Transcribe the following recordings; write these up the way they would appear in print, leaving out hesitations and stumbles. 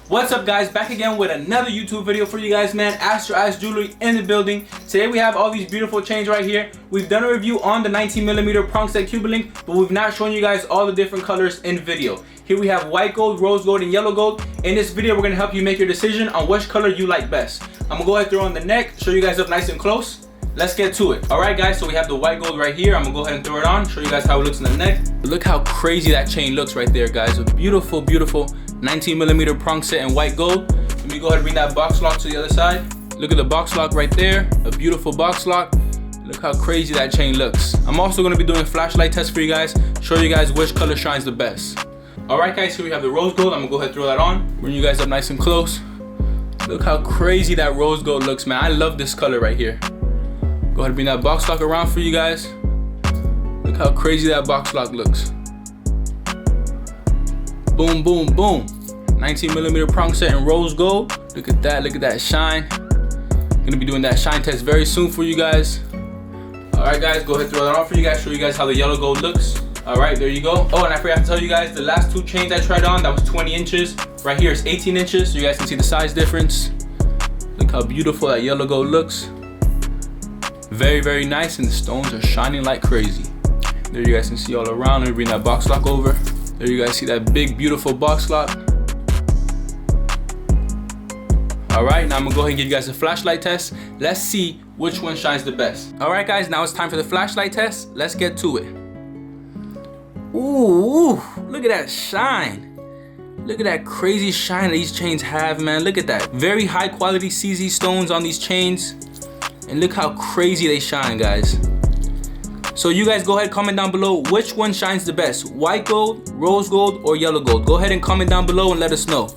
What's up guys, back again with another YouTube video for you guys, man. Astro Eyes Jewelry in the building. Today we have all these beautiful chains right here. We've done a review on the 19mm prong set Cuban link, but we've not shown you guys all the different colors in video. Here we have white gold, rose gold, and yellow gold. In this video, we're gonna help you make your decision on which color you like best. I'm gonna go ahead and throw on the neck, show you guys up nice and close. Let's get to it. All right guys, so we have the white gold right here. I'm gonna go ahead and throw it on, show you guys how it looks in the neck. Look how crazy that chain looks right there, guys. A beautiful, beautiful 19mm prong set in white gold. Let me go ahead and bring that box lock to the other side. Look at the box lock right there, a beautiful box lock. Look how crazy that chain looks. I'm also gonna be doing a flashlight test for you guys, show you guys which color shines the best. All right guys, here we have the rose gold. I'm gonna go ahead and throw that on. Bring you guys up nice and close. Look how crazy that rose gold looks, man. I love this color right here. Go ahead and bring that box lock around for you guys. Look how crazy that box lock looks. Boom, boom, boom. 19mm prong set in rose gold. Look at that shine. Gonna be doing that shine test very soon for you guys. All right guys, go ahead and throw that on for you guys, show you guys how the yellow gold looks. All right, there you go. Oh, and I forgot to tell you guys, the last two chains I tried on, that was 20 inches. Right here is 18 inches, so you guys can see the size difference. Look how beautiful that yellow gold looks. Very, very nice, and the stones are shining like crazy. There you guys can see all around. Let me bring that box lock over. There you guys see that big, beautiful box lock. All right, now I'm gonna go ahead and give you guys a flashlight test. Let's see which one shines the best. All right guys, now it's time for the flashlight test. Let's get to it. Ooh, look at that shine. Look at that crazy shine that these chains have, man. Look at that. Very high quality CZ stones on these chains. And look how crazy they shine, guys. So you guys go ahead and comment down below which one shines the best. White gold, rose gold, or yellow gold. Go ahead and comment down below and let us know.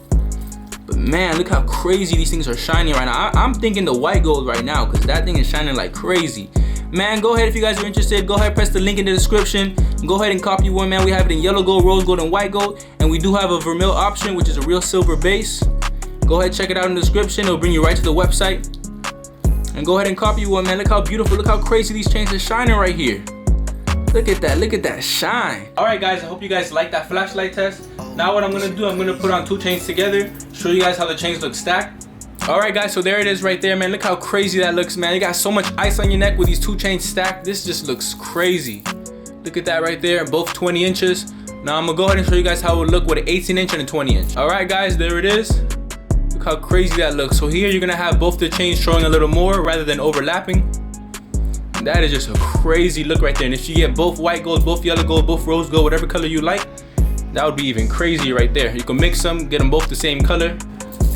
But man, look how crazy these things are shining right now. I'm thinking the white gold right now because that thing is shining like crazy. Man, go ahead if you guys are interested. Go ahead and press the link in the description. Go ahead and copy one, man. We have it in yellow gold, rose gold, and white gold. And we do have a vermil option, which is a real silver base. Go ahead, check it out in the description. It'll bring you right to the website. And go ahead and copy one, man. Look how beautiful, look how crazy these chains are shining right here. Look at that shine. All right guys, I hope you guys like that flashlight test. Now what I'm gonna do, I'm gonna put on two chains together, show you guys how the chains look stacked. All right guys, so there it is right there, man. Look how crazy that looks, man. You got so much ice on your neck with these two chains stacked. This just looks crazy. Look at that right there, both 20 inches. Now I'm gonna go ahead and show you guys how it would look with an 18 inch and a 20 inch. All right guys, there it is. Look how crazy that looks. So here you're gonna have both the chains showing a little more rather than overlapping. That is just a crazy look right there. And if you get both white gold, both yellow gold, both rose gold, whatever color you like, that would be even crazy right there. You can mix them, get them both the same color,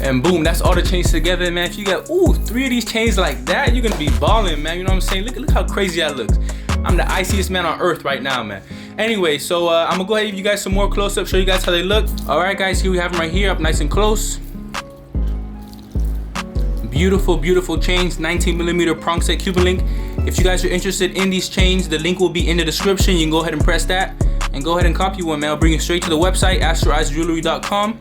and boom, that's all the chains together, man. If you got, three of these chains like that, you're gonna be balling, man. You know what I'm saying? Look how crazy that looks. I'm the iciest man on earth right now, man. Anyway, so I'm gonna go ahead and give you guys some more close-up, show you guys how they look. All right, guys, here we have them right here, up nice and close. Beautiful, beautiful chains, 19mm prong set Cuban link. If you guys are interested in these chains, the link will be in the description. You can go ahead and press that and go ahead and copy one, man. I'll bring you straight to the website, astroeyesjewelry.com.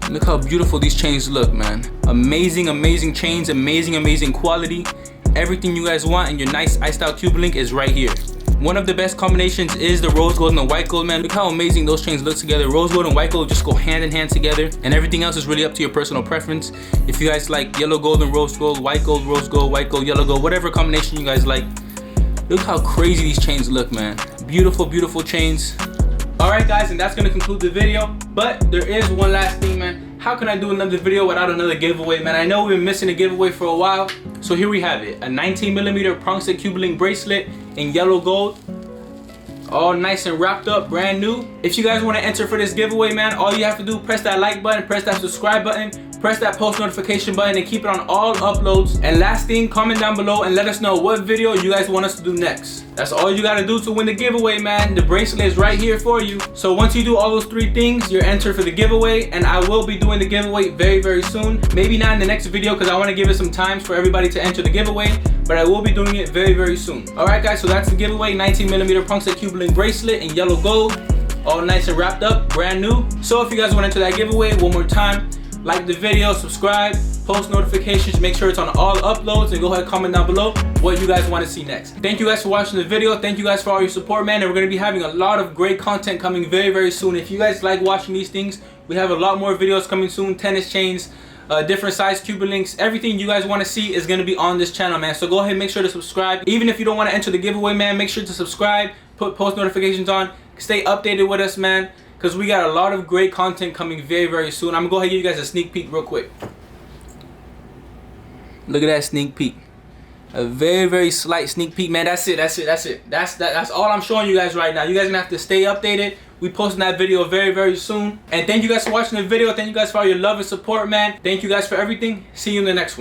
Look how beautiful these chains look, man. Amazing, amazing chains, amazing, amazing quality. Everything you guys want in your nice iced out Cuban link is right here. One of the best combinations is the rose gold and the white gold, man. Look how amazing those chains look together. Rose gold and white gold just go hand in hand together, and everything else is really up to your personal preference. If you guys like yellow gold and rose gold, white gold, rose gold, white gold, yellow gold, whatever combination you guys like. Look how crazy these chains look, man. Beautiful, beautiful chains. All right guys, and that's gonna conclude the video, but there is one last thing, man. How can I do another video without another giveaway, man? I know we've been missing a giveaway for a while, so here we have it. A 19mm prong set Cuban link bracelet in yellow gold, all nice and wrapped up, brand new. If you guys want to enter for this giveaway, man, all you have to do, press that like button, press that subscribe button, press that post notification button, and keep it on all uploads. And last thing, comment down below and let us know what video you guys want us to do next. That's all you gotta do to win the giveaway, man. The bracelet is right here for you. So once you do all those three things, you're entered for the giveaway, and I will be doing the giveaway very, very soon. Maybe not in the next video because I want to give it some time for everybody to enter the giveaway, but I will be doing it very, very soon. All right guys, so that's the giveaway. 19mm prong set Cuban link bracelet in yellow gold, all nice and wrapped up, brand new. So if you guys want to enter that giveaway, one more time, like the video, subscribe, post notifications, make sure it's on all uploads, and go ahead and comment down below what you guys want to see next. Thank you guys for watching the video. Thank you guys for all your support, man. And we're going to be having a lot of great content coming very, very soon. If you guys like watching these things, We have a lot more videos coming soon. Tennis chains, different size Cuban links. Everything you guys want to see is going to be on this channel, man. So go ahead and make sure to subscribe. Even if you don't want to enter the giveaway, man, make sure to subscribe, put post notifications on, stay updated with us, man, because we got a lot of great content coming very, very soon. I'm gonna go ahead and give you guys a sneak peek real quick. Look at that sneak peek. A very, very slight sneak peek, man. That's it. That's all I'm showing you guys right now. You guys gonna have to stay updated. We posting that video very, very soon. And thank you guys for watching the video. Thank you guys for all your love and support, man. Thank you guys for everything. See you in the next one.